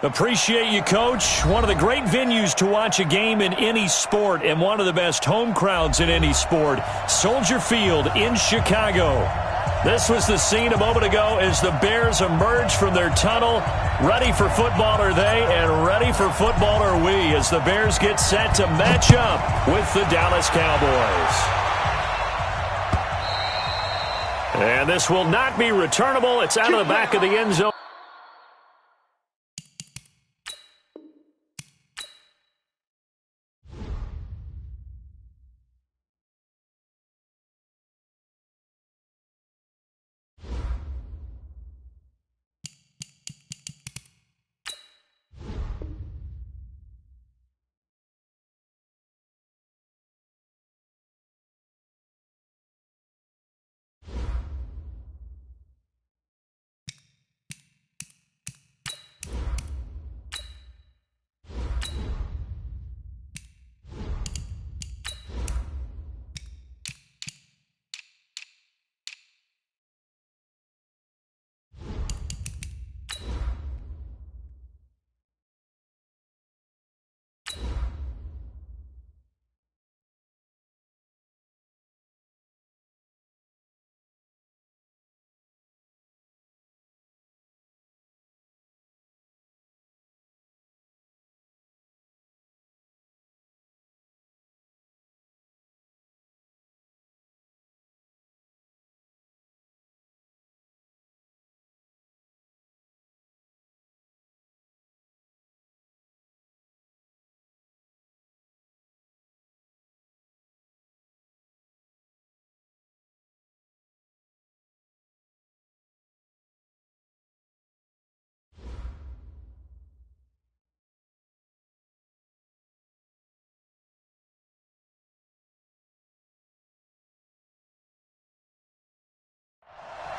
Appreciate you, Coach. One of the great venues to watch a game in any sport and one of the best home crowds in any sport, Soldier Field in Chicago. This was the scene a moment ago as the Bears emerged from their tunnel. Ready for football are they, and ready for football are we as the Bears get set to match up with the Dallas Cowboys. And this will not be returnable. It's out of the back of the end zone.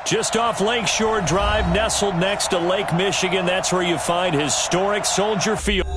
Just off Lakeshore Drive, nestled next to Lake Michigan. That's where you find historic Soldier Field.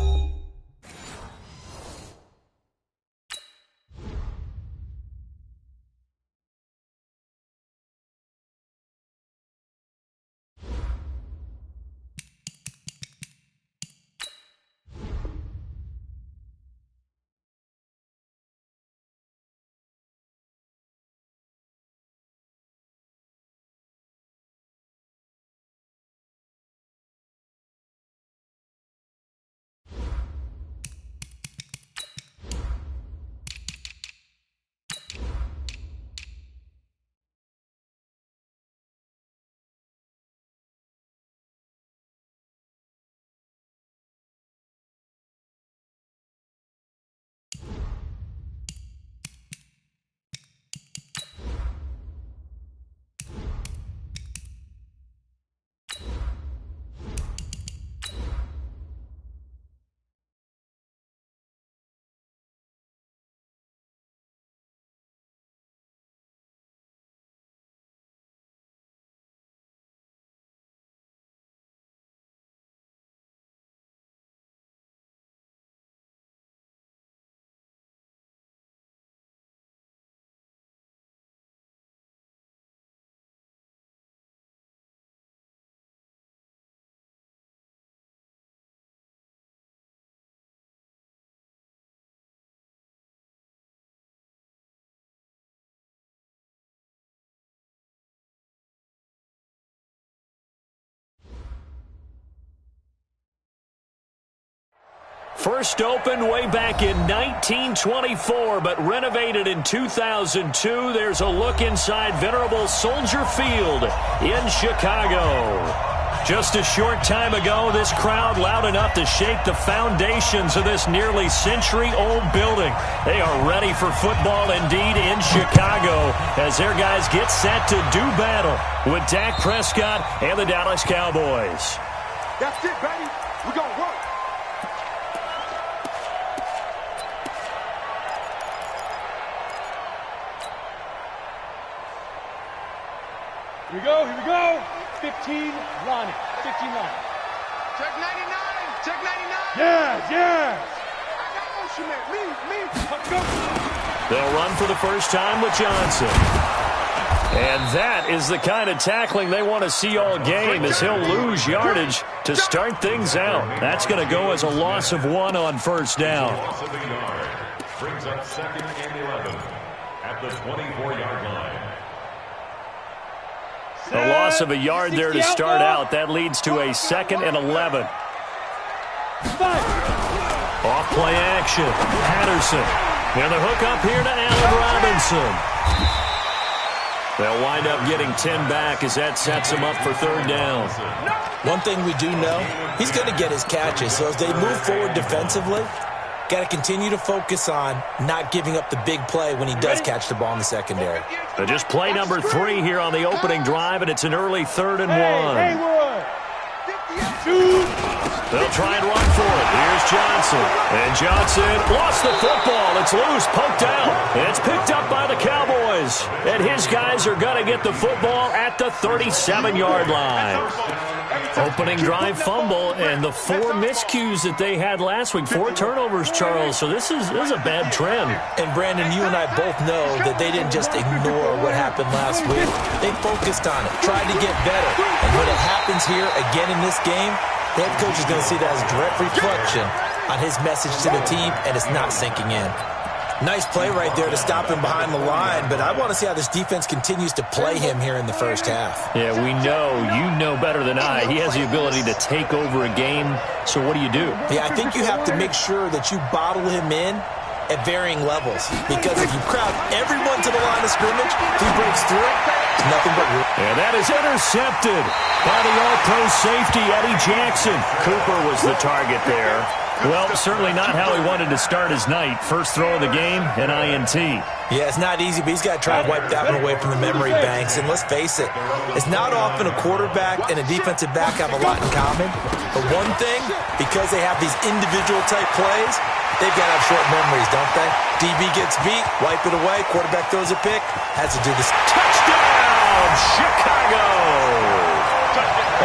First opened way back in 1924, but renovated in 2002. There's a look inside venerable Soldier Field in Chicago. Just a short time ago, this crowd loud enough to shake the foundations of this nearly century-old building. They are ready for football indeed in Chicago as their guys get set to do battle with Dak Prescott and the Dallas Cowboys. That's it, baby. We're going to work. Here we go, here we go. 15 line. 15 line. Check 99. Check 99. Yes, yes. I got motion man. Me. Let's go. They'll run for the first time with Johnson. And that is the kind of tackling they want to see all game, as he'll lose yardage to start things out. That's going to go as a loss of 1 on first down. Loss of a yard brings up 2nd and 11 at the 24-yard line. A loss of a yard there to start out. That leads to a 2nd and 11. Off play action. Patterson. And the hook up here to Allen Robinson. They'll wind up getting 10 back as that sets them up for 3rd down. One thing we do know, he's going to get his catches. So as they move forward defensively, got to continue to focus on not giving up the big play when he does catch the ball in the secondary. So just play number 3 here on the opening drive, and it's an early 3rd and 1. They'll try and run for it. Here's Johnson. And Johnson lost the football. It's loose, poked out. And it's picked up by the Cowboys. And his guys are going to get the football at the 37-yard line. Opening drive fumble, and the 4 miscues that they had last week. 4 turnovers, Charles. So this is a bad trend. And, Brandon, you and I both know that they didn't just ignore what happened last week. They focused on it, tried to get better. And when it happens here again in this game, the head coach is going to see that as a direct reflection on his message to the team, and it's not sinking in. Nice play right there to stop him behind the line, but I want to see how this defense continues to play him here in the first half. Yeah, we know. You know better than I. He has the ability to take over a game, so what do you do? Yeah, I think you have to make sure that you bottle him in at varying levels, because if you crowd everyone to the line of scrimmage, if he breaks through, it's nothing but room. And that is intercepted by the all-pro safety, Eddie Jackson. Cooper was the target there. Well, certainly not how he wanted to start his night. First throw of the game, an INT. Yeah, it's not easy, but he's got to try and wipe that one away from the memory banks. And let's face it, it's not often a quarterback and a defensive back have a lot in common. But one thing, because they have these individual-type plays, they've got to have short memories, don't they? DB gets beat, wipe it away, quarterback throws a pick, has to do this. Touchdown, Chicago!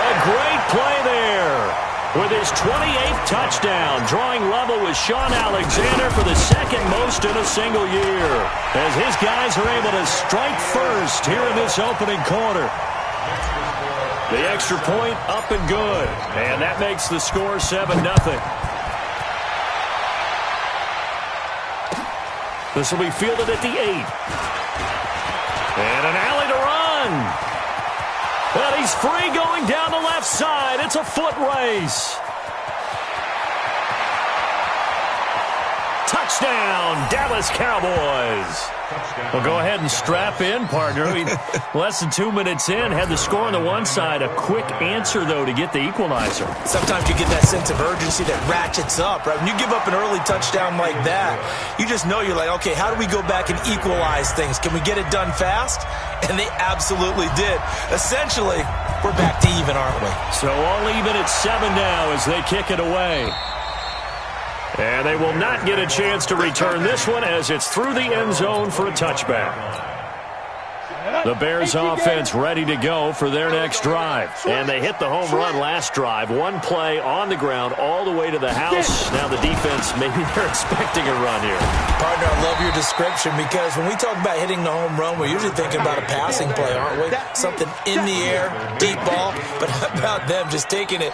A great play there. With his 28th touchdown, drawing level with Sean Alexander for the 2nd most in a single year, as his guys are able to strike first here in this opening quarter. The extra point up and good, and that makes the score 7-0. This will be fielded at the 8. And an alley to run. But he's free going down the left side. It's a foot race. Touchdown, Dallas Cowboys. Well, go ahead and strap in, partner. Less than 2 minutes in, had the score on the one side. A quick answer, though, to get the equalizer. Sometimes you get that sense of urgency that ratchets up, right? When you give up an early touchdown like that, you just know you're like, okay, how do we go back and equalize things? Can we get it done fast? And they absolutely did. Essentially, we're back to even, aren't we? So all even at 7 now as they kick it away. And they will not get a chance to return this one as it's through the end zone for a touchback. The Bears offense ready to go for their next drive. And they hit the home run last drive. One play on the ground all the way to the house. Now the defense, maybe they're expecting a run here. Partner, I love your description, because when we talk about hitting the home run, we're usually thinking about a passing play, aren't we? Something in the air, deep ball. But how about them just taking it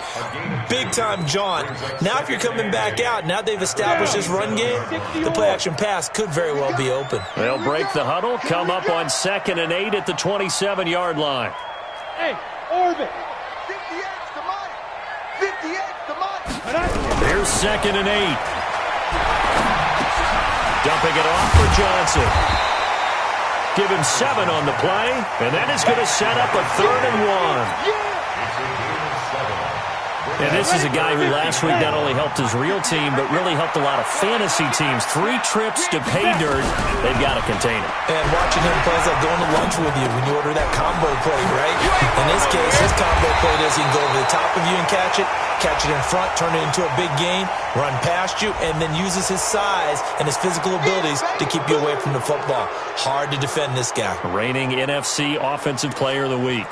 big-time jaunt? Now if you're coming back out, now they've established this run game, the play-action pass could very well be open. They'll break the huddle, come up on 2nd and 8 at the 27-yard line. Hey, orbit. 58's the money. 58's the money. Here's 2nd and 8. Dumping it off for Johnson. Give him 7 on the play, and that is going to set up a 3rd and 1. And this is a guy who last week not only helped his real team, but really helped a lot of fantasy teams. 3 trips to pay dirt. They've got to contain him. And watching him play is like going to lunch with you when you order that combo plate, right? In this case, his combo plate is he can go over the top of you and catch it in front, turn it into a big gain, run past you, and then uses his size and his physical abilities to keep you away from the football. Hard to defend this guy. Reigning NFC Offensive Player of the Week.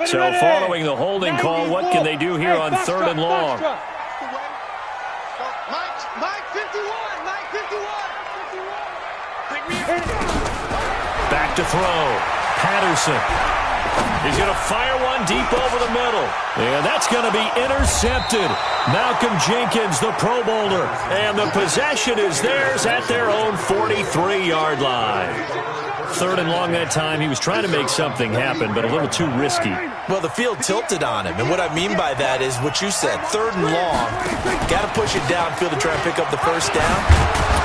So following the holding call, what can they do here on 3rd and long? Mike 51. Mike 51. Back to throw. Patterson. He's going to fire one deep over the middle. And that's going to be intercepted. Malcolm Jenkins, the Pro Bowler. And the possession is theirs at their own 43-yard line. 3rd and long that time. He was trying to make something happen, but a little too risky. Well, the field tilted on him, and what I mean by that is what you said, 3rd and long, got to push it downfield to try and pick up the first down.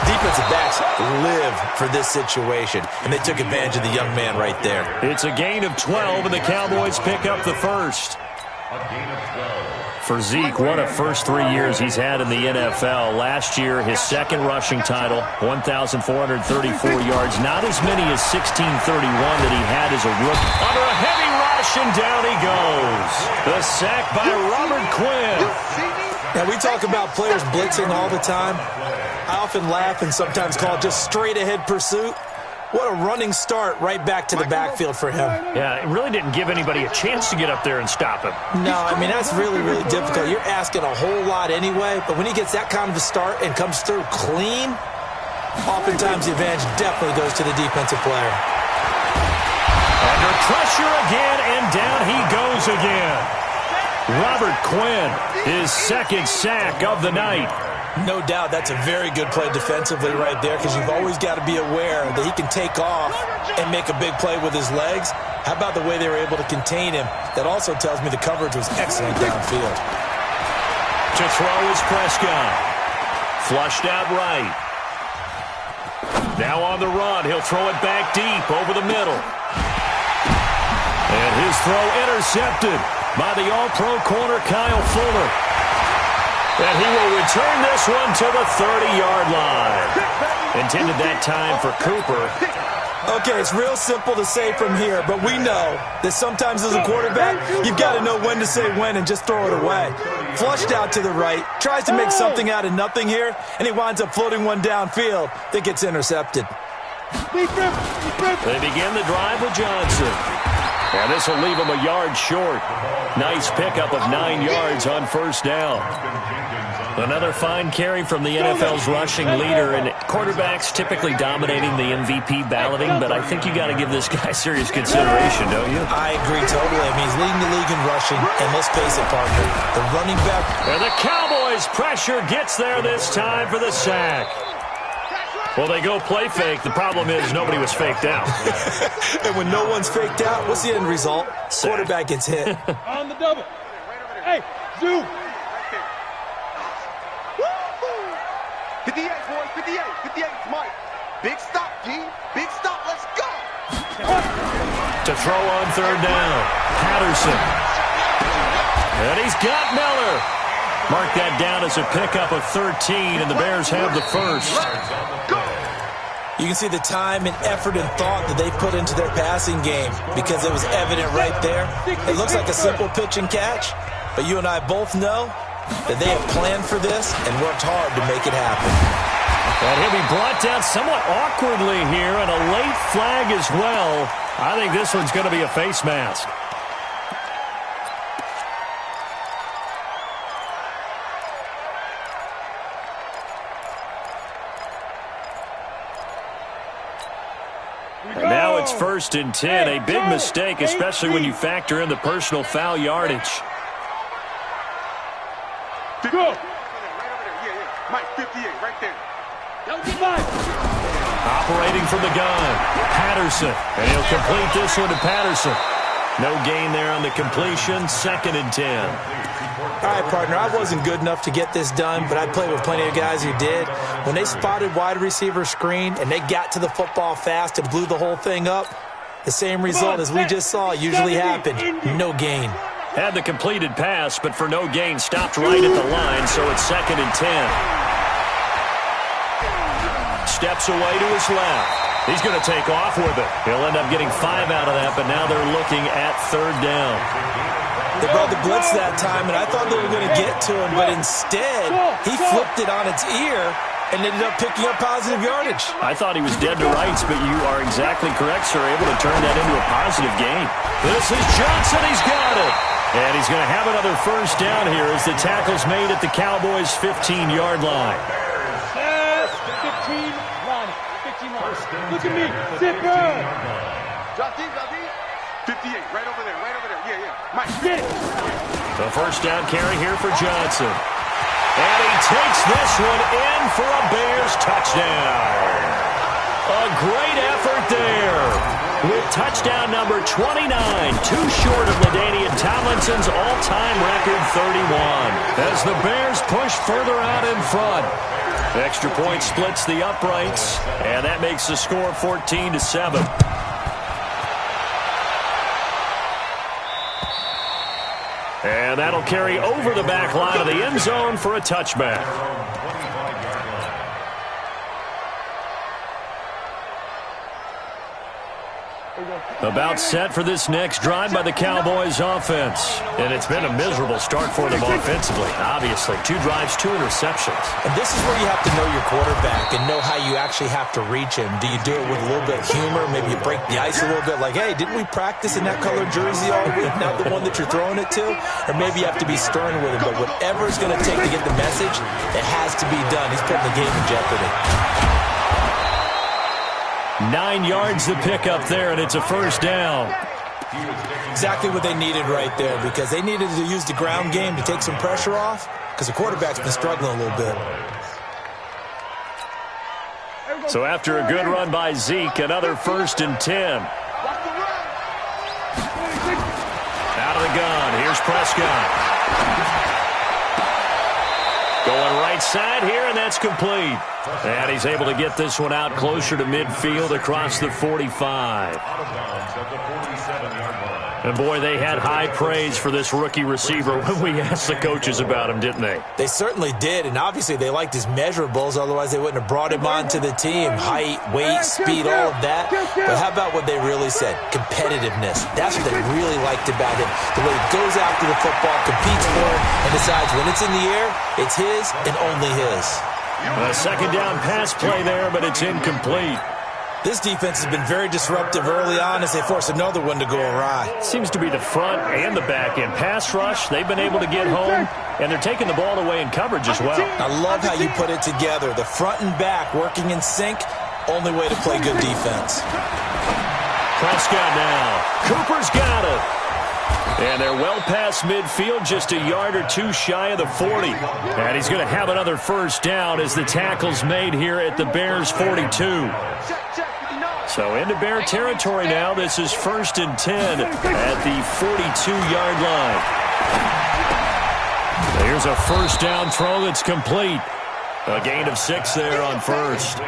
Defensive backs live for this situation, and they took advantage of the young man right there. It's a gain of 12, and the Cowboys pick up the first. A gain of 12. For Zeke, what a first 3 years he's had in the NFL. Last year, his second rushing title, 1,434 yards. Not as many as 1,631 that he had as a rookie. Under a heavy rush, and down he goes. The sack by Robert Quinn. Now, we talk about players blitzing all the time. I often laugh and sometimes call it just straight-ahead pursuit. What a running start right back to the backfield for him. Yeah, it really didn't give anybody a chance to get up there and stop him. No, I mean, that's really, really difficult. You're asking a whole lot anyway, but when he gets that kind of a start and comes through clean, oftentimes the advantage definitely goes to the defensive player. Under pressure again, and down he goes again. Robert Quinn, his second sack of the night. No doubt that's a very good play defensively right there, because you've always got to be aware that he can take off and make a big play with his legs. How about the way they were able to contain him? That also tells me the coverage was excellent downfield. To throw is Prescott. Flushed out right. Now on the run. He'll throw it back deep over the middle. And his throw intercepted by the All-Pro corner Kyle Fuller. And he will return this one to the 30-yard line. Intended that time for Cooper. Okay, it's real simple to say from here, but we know that sometimes as a quarterback, you've got to know when to say when and just throw it away. Flushed out to the right, tries to make something out of nothing here, and he winds up floating one downfield that gets intercepted. They begin the drive with Johnson. And this will leave him a yard short. Nice pickup of 9 yards on first down. Another fine carry from the NFL's rushing leader, and quarterbacks typically dominating the MVP balloting, but I think you got to give this guy serious consideration, don't you? I agree totally. I mean, he's leading the league in rushing, and let's face it, partner, the running back. And the Cowboys' pressure gets there this time for the sack. Well, they go play fake. The problem is nobody was faked out. And when no one's faked out, what's the end result? Sack. Quarterback gets hit. On the double. Hey, zoom. 58, boys, 58, 58, Mike. Big stop, G. Big stop, let's go. To throw on third down, Patterson. And he's got Miller. Mark that down as a pickup of 13, and the Bears have the first. You can see the time and effort and thought that they put into their passing game, because it was evident right there. It looks like a simple pitch and catch, but you and I both know that they have planned for this and worked hard to make it happen. And he'll be brought down somewhat awkwardly here, and a late flag as well. I think this one's going to be a face mask. And now it's 1st and 10. A big mistake, especially when you factor in the personal foul yardage. Go. Right over there. Yeah. Mike, 58, right there. Operating from the gun, Patterson. And he'll complete this one to Patterson. No gain there on the completion. 2nd and 10. All right, partner, I wasn't good enough to get this done, but I played with plenty of guys who did. When they spotted wide receiver screen and they got to the football fast and blew the whole thing up, the same result as we just saw usually happened. No gain. Had the completed pass, but for no gain, stopped right at the line, so it's 2nd and 10. Steps away to his left. He's going to take off with it. He'll end up getting 5 out of that, but now they're looking at 3rd down. They brought the blitz that time, and I thought they were going to get to him, but instead, he flipped it on its ear and ended up picking up positive yardage. I thought he was dead to rights, but you are exactly correct, sir. Able to turn that into a positive gain. This is Johnson. He's got it. And he's going to have another first down here as the tackle's made at the Cowboys' 15-yard line. 15 line. 15 line. Look at me. Zipper. Johnson. 58, right over there. Yeah. Mike, Get it. The first down carry here for Johnson. And he takes this one in for a Bears touchdown. A great effort there. With touchdown number 29, too short of LaDainian Tomlinson's all-time record 31. As the Bears push further out in front. Extra point splits the uprights, and that makes the score 14-7. And that'll carry over the back line of the end zone for a touchback. About set for this next drive by the Cowboys offense. And it's been a miserable start for them offensively, obviously. 2 drives, 2 interceptions. And this is where you have to know your quarterback and know how you actually have to reach him. Do you do it with a little bit of humor? Maybe you break the ice a little bit like, hey, didn't we practice in that colored jersey all week? Not the one that you're throwing it to? Or maybe you have to be stern with him. But whatever it's going to take to get the message, it has to be done. He's putting the game in jeopardy. 9 yards to pick up there, and it's a first down. Exactly what they needed right there, because they needed to use the ground game to take some pressure off, because the quarterback's been struggling a little bit. So after a good run by Zeke, another 1st and 10. Out of the gun, here's Prescott. Going right side here, and that's complete. And he's able to get this one out closer to midfield across the 45. And, boy, they had high praise for this rookie receiver when we asked the coaches about him, didn't they? They certainly did, and obviously they liked his measurables. Otherwise, they wouldn't have brought him onto the team. Height, weight, speed, all of that. But how about what they really said? Competitiveness. That's what they really liked about him. The way he goes after the football, competes for it, and decides when it's in the air, it's his and only his. A second down pass play there, but it's incomplete. This defense has been very disruptive early on as they force another one to go awry. Seems to be the front and the back end. Pass rush, they've been able to get home, and they're taking the ball away in coverage as well. I love how you put it together. The front and back working in sync, only way to play good defense. Prescott now. Cooper's got it. And they're well past midfield, just a yard or 2 shy of the 40. And he's going to have another first down as the tackle's made here at the Bears' 42. So into Bear territory now. This is 1st and 10 at the 42-yard line. Here's a first down throw that's complete. A gain of 6 there on first.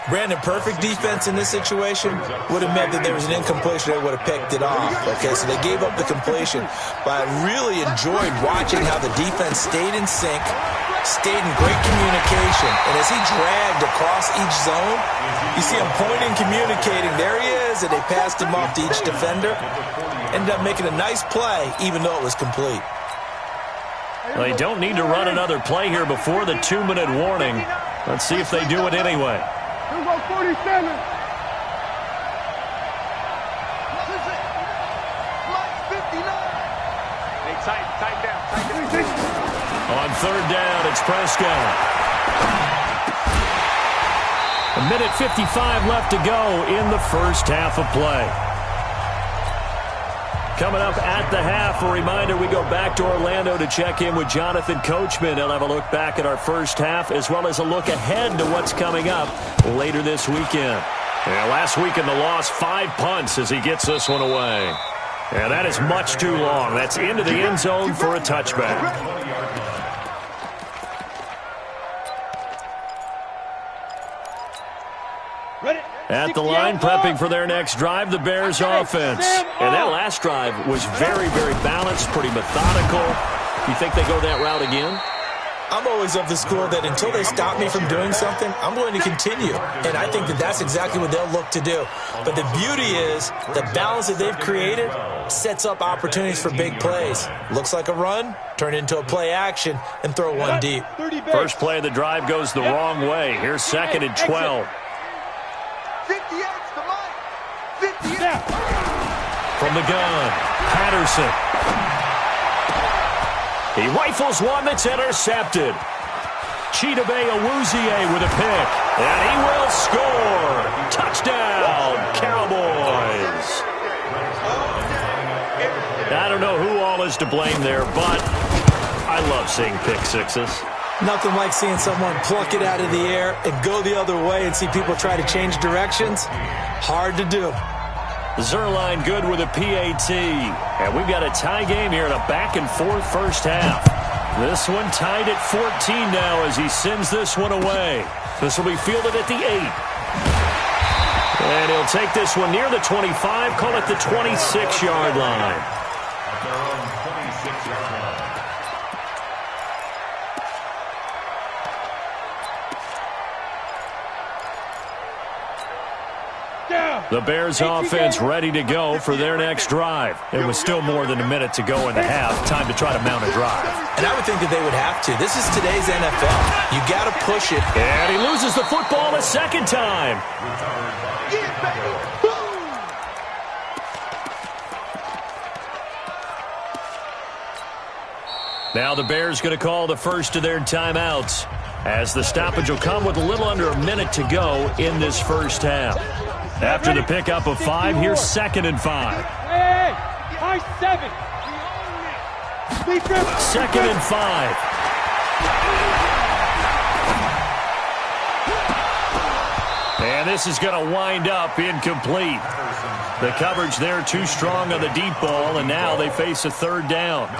Brandon, perfect defense in this situation would have meant that there was an incompletion. They would have picked it off. Okay, so they gave up the completion. But I really enjoyed watching how the defense stayed in sync, stayed in great communication. And as he dragged across each zone, you see him pointing, communicating. There he is, and they passed him off to each defender. Ended up making a nice play, even though it was complete. They don't need to run another play here before the 2-minute warning. Let's see if they do it anyway. Here we go, 47. Hey, tight down. On 3rd down, it's Prescott. 1:55 left to go in the first half of play. Coming up at the half, a reminder, we go back to Orlando to check in with Jonathan Coachman. He'll have a look back at our first half as well as a look ahead to what's coming up later this weekend. And last weekend, the loss, 5 punts as he gets this one away. And that is much too long. That's into the end zone for a touchback. At the line, prepping for their next drive, the Bears offense. And that last drive was very, very balanced, pretty methodical. You think they go that route again? I'm always of the school that until they stop me from doing something, I'm going to continue. And I think that that's exactly what they'll look to do. But the beauty is the balance that they've created sets up opportunities for big plays. Looks like a run, turn into a play action, and throw one deep. First play of the drive goes the wrong way. Here's 2nd and 12. 58 to Mike. 58. From the gun, Patterson. He rifles one that's intercepted. Chidobe Awuzie with a pick. And he will score. Touchdown, Cowboys. I don't know who all is to blame there, but I love seeing pick sixes. Nothing like seeing someone pluck it out of the air and go the other way and see people try to change directions. Hard to do. Zerline good with a PAT. And we've got a tie game here in a back-and-forth first half. This one tied at 14 now as he sends this one away. This will be fielded at the 8. And he'll take this one near the 25, call it the 26-yard line. At their own 26-yard line. The Bears offense ready to go for their next drive. It was still more than a minute to go in the half. Time to try to mount a drive. And I would think that they would have to. This is today's NFL. You got to push it. And he loses the football a second time. Now the Bears going to call the first of their timeouts as the stoppage will come with a little under a minute to go in this first half. After the pickup of 5, here's 2nd and 5. Hey, high 7. 2nd and 5. And this is going to wind up incomplete. The coverage there too strong on the deep ball, and now they face a 3rd down.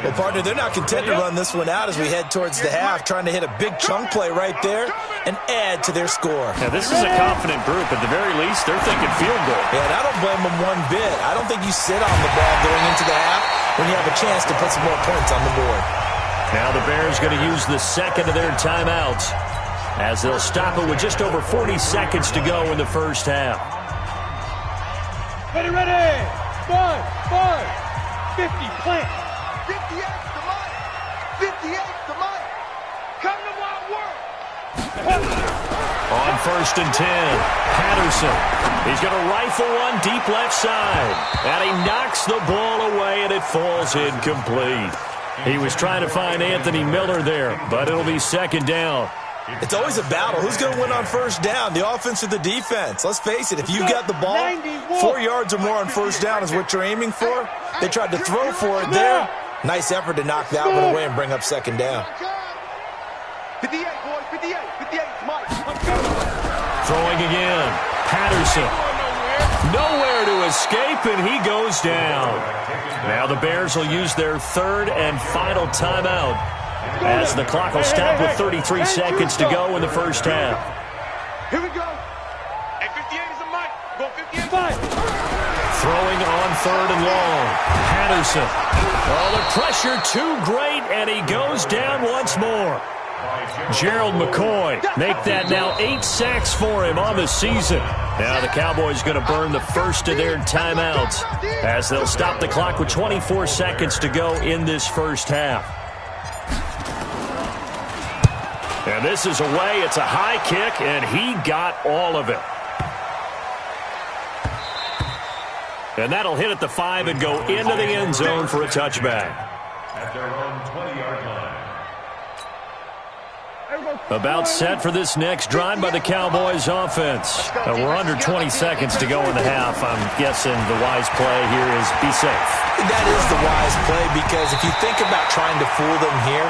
Well, partner, they're not content to run this one out as we head towards the half, trying to hit a big chunk play right there and add to their score. Now, this is a confident group. At the very least, they're thinking field goal. Yeah, and I don't blame them one bit. I don't think you sit on the ball going into the half when you have a chance to put some more points on the board. Now the Bears going to use the second of their timeouts as they'll stop it with just over 40 seconds to go in the first half. Ready, 5, 50, plant. 58 to Mike. 58 to Mike. Come to my work. On 1st and 10, Patterson. He's going to rifle one deep left side. And he knocks the ball away, and it falls incomplete. He was trying to find Anthony Miller there, but it'll be 2nd down. It's always a battle. Who's going to win on 1st down, the offense or the defense? Let's face it, if you got the ball, 4 yards or more on 1st down is what you're aiming for. They tried to throw for it there. Nice effort to knock that one away and bring up 2nd down. 58, boys, 58. 58 to Mike. Throwing again. Patterson. Nowhere to escape, and he goes down. Now the Bears will use their 3rd and final timeout as the clock will stop with 33 seconds to go in the first half. Here we go. At 58 is a Mike. Go 58. Throwing on 3rd and long. Patterson. Oh, the pressure too great, and he goes down once more. Gerald McCoy make that now 8 sacks for him on the season. Now the Cowboys going to burn the first of their timeouts as they'll stop the clock with 24 seconds to go in this first half. And this is away. It's a high kick, and he got all of it. And that'll hit at the 5 and go into the end zone for a touchback. At their own 20-yard line. About set for this next drive by the Cowboys offense. We're under 20 seconds to go in the half. I'm guessing the wise play here is be safe. That is the wise play because if you think about trying to fool them here,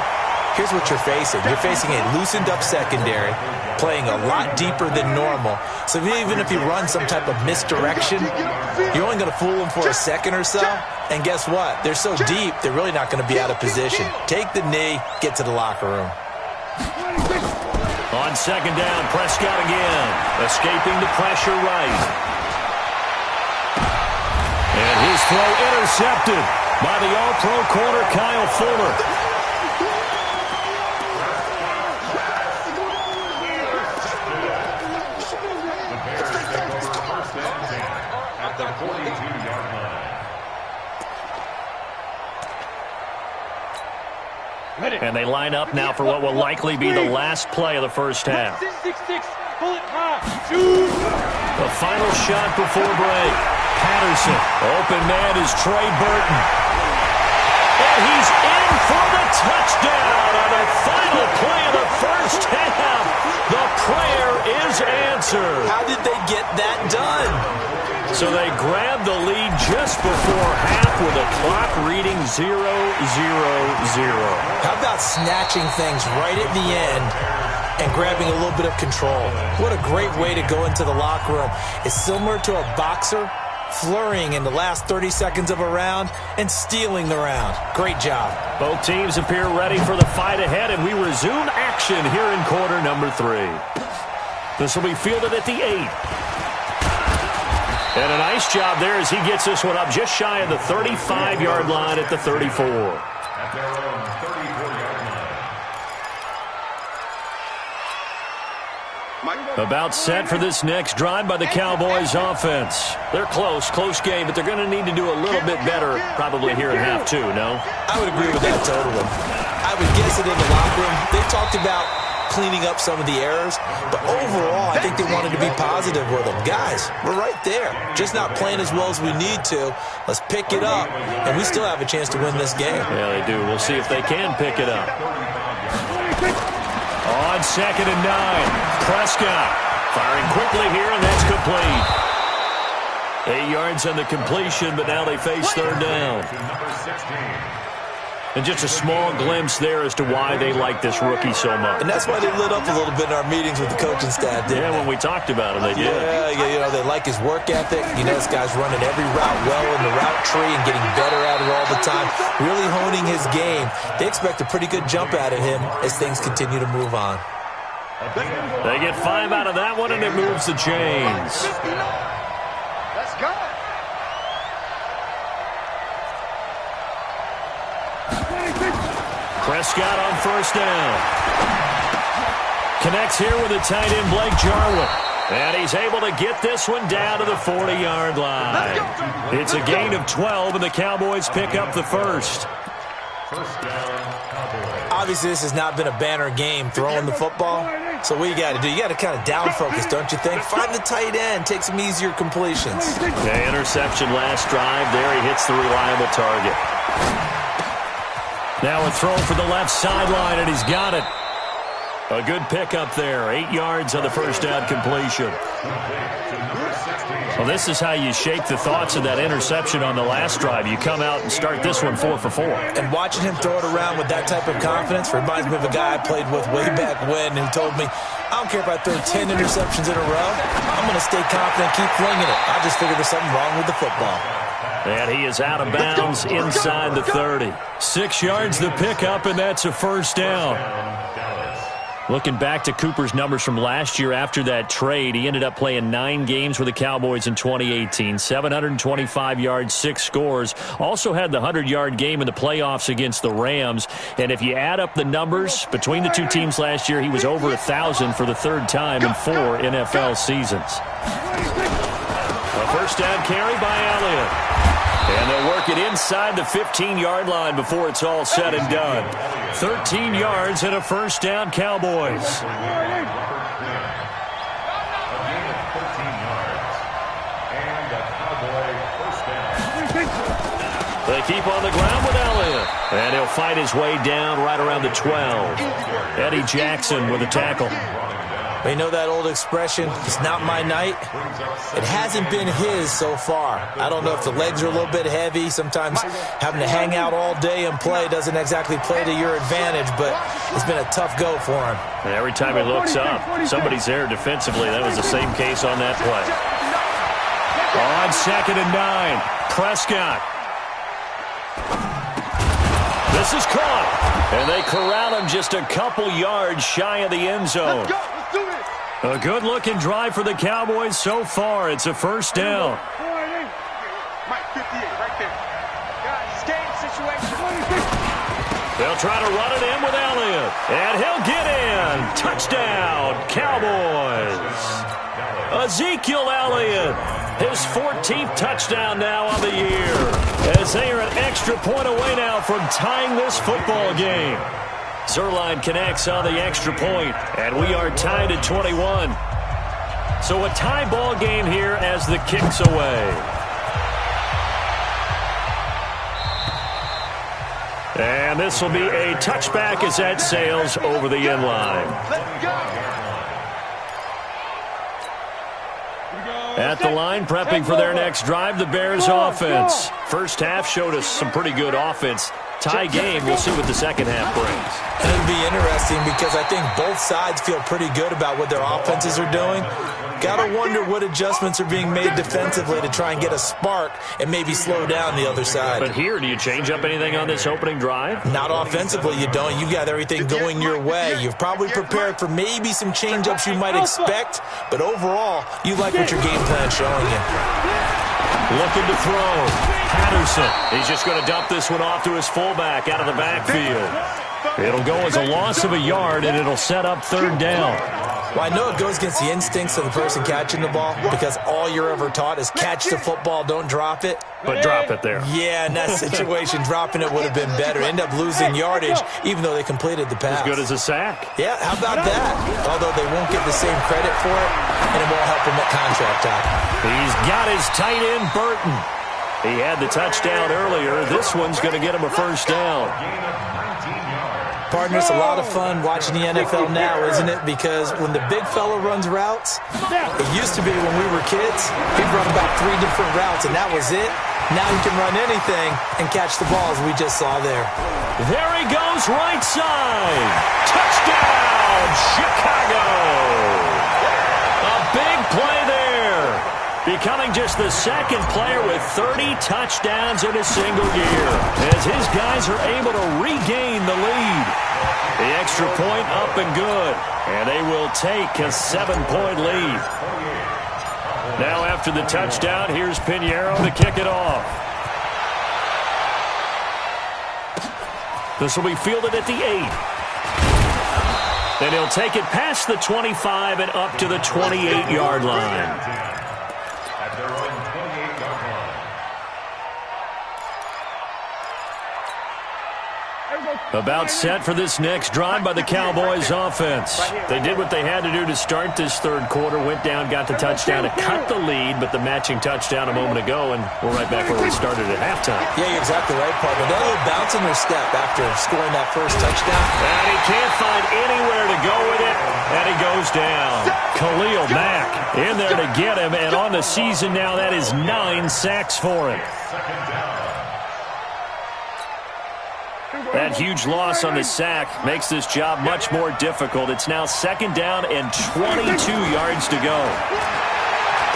here's what you're facing. You're facing a loosened up secondary, playing a lot deeper than normal. So even if you run some type of misdirection, you're only going to fool them for a second or so. And guess what? They're so deep, they're really not going to be out of position. Take the knee, get to the locker room. On 2nd down, Prescott again, escaping the pressure right. And his throw intercepted by the All-Pro corner, Kyle Fuller. 32-yard line. And they line up now for what will likely be the last play of the first half. 6-6, pull it high, shoot! The final shot before break. Patterson, open man is Trey Burton. And he's in for the touchdown on the final play of the first half. The prayer is answered. How did they get that done? So they grabbed the lead just before half with a clock reading 0-0-0. How about snatching things right at the end and grabbing a little bit of control? What a great way to go into the locker room. It's similar to a boxer flurrying in the last 30 seconds of a round and stealing the round. Great job. Both teams appear ready for the fight ahead, and we resume action here in quarter number 3. This will be fielded at the 8. And a nice job there as he gets this one up just shy of the 35-yard line at the 34. At their own 34-yard line. About set for this next drive by the Cowboys offense. They're close game, but they're going to need to do a little bit better probably here in half 2, no? I would agree with that totally. I would guess it in the locker room. They talked about cleaning up some of the errors, but overall, I think they wanted to be positive with them. Guys, we're right there. Just not playing as well as we need to. Let's pick it up, and we still have a chance to win this game. Yeah, they do. We'll see if they can pick it up. On 2nd and 9, Prescott firing quickly here, and that's complete. 8 yards on the completion, but now they face third down. Number 16. And just a small glimpse there as to why they like this rookie so much. And that's why they lit up a little bit in our meetings with the coaching staff, didn't they? When we talked about him, they did. Yeah, they like his work ethic. You know, this guy's running every route well in the route tree and getting better at it all the time, really honing his game. They expect a pretty good jump out of him as things continue to move on. They get 5 out of that one, and it moves the chains. Let's go. Prescott on first down. Connects here with the tight end, Blake Jarwin. And he's able to get this one down to the 40-yard line. It's a gain of 12, and the Cowboys pick up the first. First down, Cowboys. Obviously, this has not been a banner game throwing the football. So what you got to do? You got to kind of down focus, don't you think? Find the tight end. Take some easier completions. The interception last drive. There he hits the reliable target. Now a throw for the left sideline, and he's got it. A good pickup there. 8 yards on the first down completion. Well, this is how you shake the thoughts of that interception on the last drive. You come out and start this one 4 for 4. And watching him throw it around with that type of confidence reminds me of a guy I played with way back when who told me, I don't care if I throw 10 interceptions in a row. I'm going to stay confident, keep flinging it. I just figured there's something wrong with the football. And he is out of bounds inside the 30. 6 yards the pickup, and that's a first down. Looking back to Cooper's numbers from last year after that trade, he ended up playing 9 games with the Cowboys in 2018. 725 yards, 6 scores. Also had the 100-yard game in the playoffs against the Rams. And if you add up the numbers between the two teams last year, he was over 1,000 for the 3rd time in 4 NFL seasons. A first down carry by Elliott. And they'll work it inside the 15-yard line before it's all said and done. 13 yards and a first down, Cowboys. They keep on the ground with Elliott. And he'll fight his way down right around the 12. Eddie Jackson with a tackle. You know that old expression, it's not my night? It hasn't been his so far. I don't know if the legs are a little bit heavy. Sometimes having to hang out all day and play doesn't exactly play to your advantage, but it's been a tough go for him. And every time he looks up, somebody's there defensively. That was the same case on that play. On 2nd and 9, Prescott. This is caught. And they corral him just a couple yards shy of the end zone. A good-looking drive for the Cowboys so far. It's a first down. Mike, 58, right there. Guys, game situation. They'll try to run it in with Elliott. And he'll get in. Touchdown, Cowboys. Ezekiel Elliott His 14th touchdown now on the year, as they are an extra point away now from tying this football game. Zerline connects on the extra point, and we are tied at 21. So a tie ball game here as the kick's away. And this will be a touchback as that sails over the end line. Let's go. At the line, prepping for their next drive, the Bears offense. First half showed us some pretty good offense. Tie game, we'll see what the second half brings. It'll be interesting because I think both sides feel pretty good about what their offenses are doing. Gotta wonder what adjustments are being made defensively to try and get a spark and maybe slow down the other side. But here, do you change up anything on this opening drive? Not offensively, you don't. You've got everything going your way. You've probably prepared for maybe some change-ups you might expect, but overall, you like what your game plan's showing you. Looking to throw. Patterson. He's just going to dump this one off to his fullback out of the backfield. It'll go as a loss of a yard, and it'll set up third down. Well, I know it goes against the instincts of the person catching the ball because all you're ever taught is catch the football, don't drop it. But drop it there. Yeah, in that situation, dropping it would have been better. End up losing yardage, even though they completed the pass. As good as a sack. Yeah, how about that? Although they won't get the same credit for it, and it won't help him at contract time. He's got his tight end, Burton. He had the touchdown earlier. This one's going to get him a first down. Partner, it's a lot of fun watching the NFL now, isn't it? Because when the big fella runs routes, it used to be when we were kids, he'd run about 3 different routes, and that was it. Now he can run anything and catch the ball, as we just saw there. There he goes, right side. Touchdown, Chicago. A big play there. Becoming just the second player with 30 touchdowns in a single year, as his guys are able to regain the lead. The extra point up and good, and they will take a 7-point lead. Now after the touchdown, here's Pinheiro to kick it off. This will be fielded at the 8. Then he'll take it past the 25 and up to the 28-yard line. About set for this next drive by the Cowboys offense. They did what they had to do to start this third quarter, went down, got the touchdown to cut the lead, but the matching touchdown a moment ago, and we're right back where we started at halftime. Yeah, you're exactly right, partner. They're a little bounce in their step after scoring that first touchdown. And he can't find anywhere to go with it, and he goes down. Khalil Mack in there to get him, and on the season now, that is 9 sacks for him. That huge loss on the sack makes this job much more difficult. It's now second down and 22 yards to go.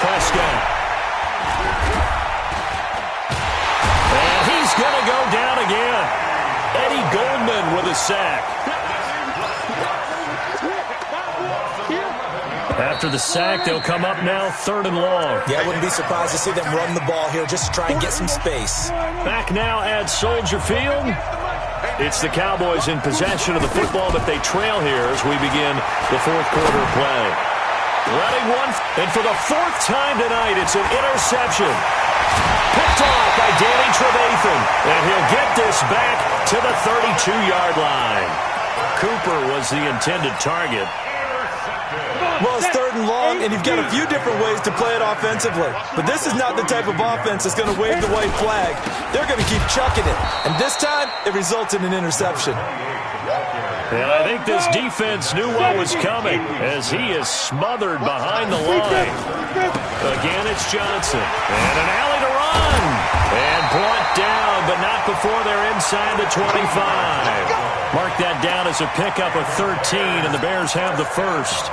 Prescott. And he's going to go down again. Eddie Goldman with a sack. After the sack, they'll come up now 3rd and long. Yeah, I wouldn't be surprised to see them run the ball here just to try and get some space. Back now at Soldier Field. It's the Cowboys in possession of the football, but they trail here as we begin the fourth quarter of play. Running one, and for the 4th time tonight, it's an interception. Picked off by Danny Trevathan, and he'll get this back to the 32-yard line. Cooper was the intended target. Well, it's 3rd and long, and you've got a few different ways to play it offensively. But this is not the type of offense that's going to wave the white flag. They're going to keep chucking it. And this time, it results in an interception. And I think this defense knew what was coming as he is smothered behind the line. Again, it's Johnson. And an alley to run. And brought down, but not before they're inside the 25. Mark that down as a pickup of 13, and the Bears have the first.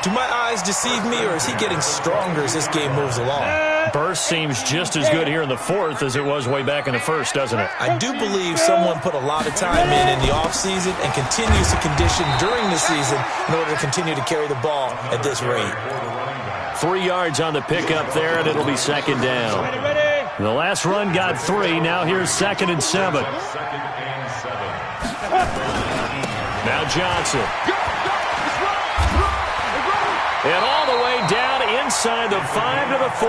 Do my eyes deceive me, or is he getting stronger as this game moves along? Burst seems just as good here in the 4th as it was way back in the 1st, doesn't it? I do believe someone put a lot of time in the offseason and continues to condition during the season in order to continue to carry the ball at this rate. 3 yards on the pickup there, and it'll be second down. The last run got 3. Now here's 2nd and 7. Now Johnson. And all the way down inside the 5 to the 4.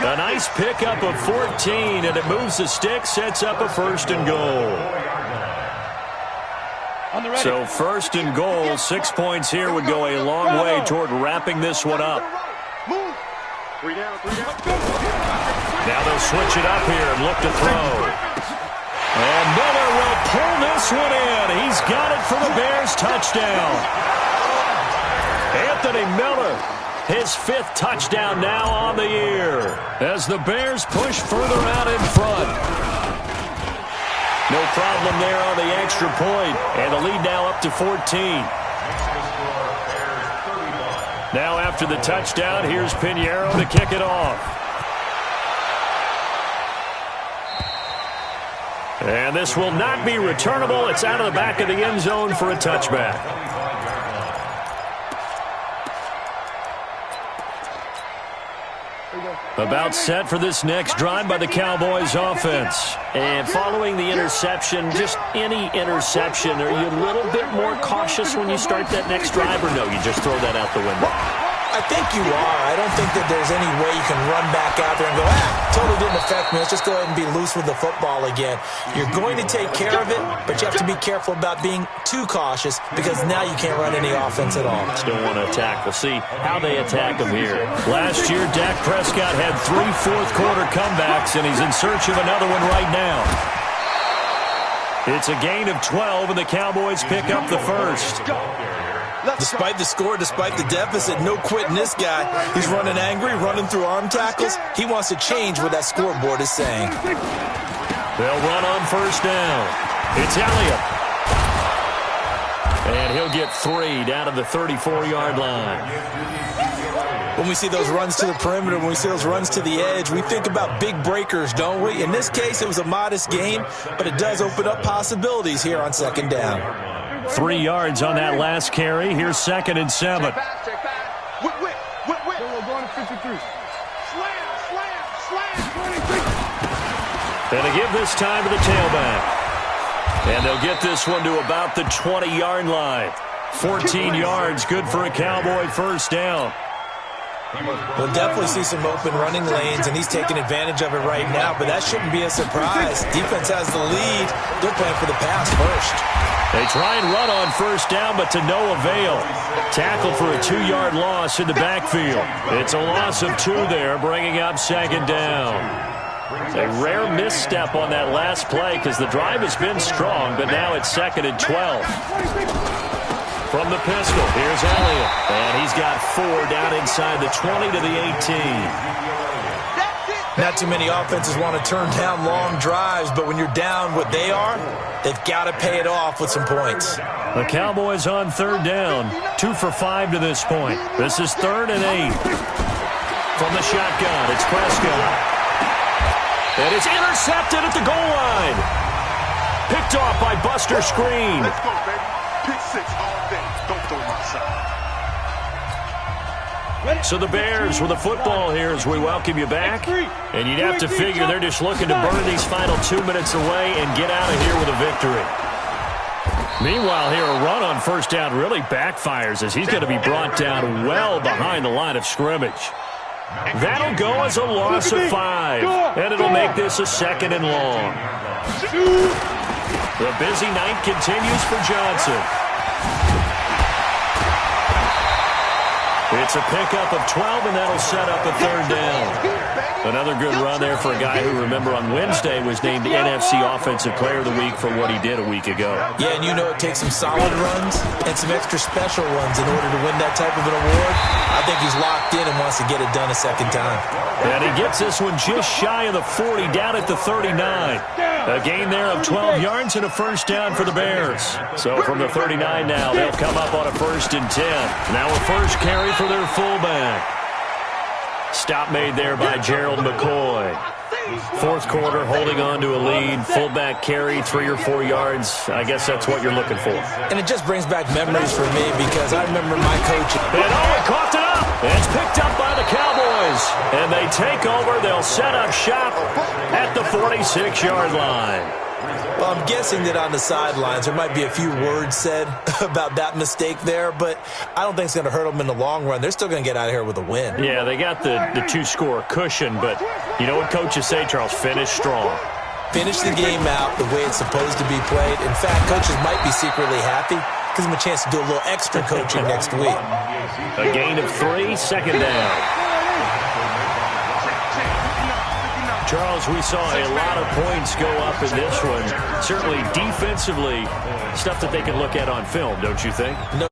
A nice pickup of 14, and it moves the stick, sets up a 1st and goal. So 1st and goal, 6 points here would go a long way toward wrapping this one up. Now they'll switch it up here and look to throw. And Miller will pull this one in. He's got it for the Bears touchdown. Anthony Miller, his 5th touchdown now on the year as the Bears push further out in front. No problem there on the extra point, and the lead now up to 14. Now after the touchdown, here's Pinheiro to kick it off. And this will not be returnable. It's out of the back of the end zone for a touchback. About set for this next drive by the Cowboys offense. And following the interception, just any interception, are you a little bit more cautious when you start that next drive, or no, you just throw that out the window? I think you are. I don't think that there's any way you can run back out there and go, totally didn't affect me. Let's just go ahead and be loose with the football again. You're going to take care of it, but you have to be careful about being too cautious because now you can't run any offense at all. Still want to attack. We'll see how they attack him here. Last year, Dak Prescott had 3 fourth-quarter comebacks, and he's in search of another one right now. It's a gain of 12, and the Cowboys pick up the 1st. Despite the score, despite the deficit, no quitting this guy. He's running angry, running through arm tackles. He wants to change what that scoreboard is saying. They'll run on 1st down. It's Elliott. And he'll get 3 down to the 34-yard line. When we see those runs to the perimeter, when we see those runs to the edge, we think about big breakers, don't we? In this case, it was a modest gain, but it does open up possibilities here on 2nd down. 3 yards on that last carry. Here's 2nd and 7. And they give this time to the tailback. And they'll get this one to about the 20-yard line. 14 yards, good for a Cowboy 1st down. We'll definitely see some open running lanes, and he's taking advantage of it right now, but that shouldn't be a surprise. Defense has the lead. They're playing for the pass first. They try and run on 1st down, but to no avail. Tackle for a 2-yard loss in the backfield. It's a loss of 2 there, bringing up 2nd down. A rare misstep on that last play because the drive has been strong, but now it's 2nd and 12. From the pistol, here's Elliott. And he's got 4 down inside the 20 to the 18. Not too many offenses want to turn down long drives, but when you're down what they are, they've got to pay it off with some points. The Cowboys on 3rd down, 2 for 5 to this point. This is 3rd and 8. From the shotgun, it's Prescott. And it's intercepted at the goal line. Picked off by Buster Screen. Let's go, baby. Pick 6 all day. Don't throw my side. So the Bears with the football here as we welcome you back. And you'd have to figure they're just looking to burn these final 2 minutes away and get out of here with a victory. Meanwhile here, a run on 1st down really backfires as he's going to be brought down well behind the line of scrimmage. That'll go as a loss of 5. And it'll make this a 2nd and long. The busy night continues for Johnson. It's a pickup of 12, and that'll set up a 3rd down. Another good run there for a guy who, remember, on Wednesday was named NFC Offensive Player of the Week for what he did a week ago. Yeah, and you know it takes some solid runs and some extra special runs in order to win that type of an award. I think he's locked in and wants to get it done a 2nd time. And he gets this one just shy of the 40, down at the 39. A gain there of 12 yards and a 1st down for the Bears. So from the 39 now, they'll come up on a 1st and 10. Now a 1st carry for their fullback. Stop made there by Gerald McCoy. 4th quarter, holding on to a lead. Fullback carry, 3 or 4 yards. I guess that's what you're looking for. And it just brings back memories for me because I remember my coach. And he coughed it up. It's picked up by the Cowboys. And they take over. They'll set up shop at the 46-yard line. Well, I'm guessing that on the sidelines there might be a few words said about that mistake there, but I don't think it's going to hurt them in the long run. They're still going to get out of here with a win. Yeah, they got the two-score cushion, but you know what coaches say, Charles? Finish strong. Finish the game out the way it's supposed to be played. In fact, coaches might be secretly happy. Gives them a chance to do a little extra coaching next week. A gain of 3, second down. Charles, we saw a lot of points go up in this one. Certainly defensively, stuff that they can look at on film, don't you think? No.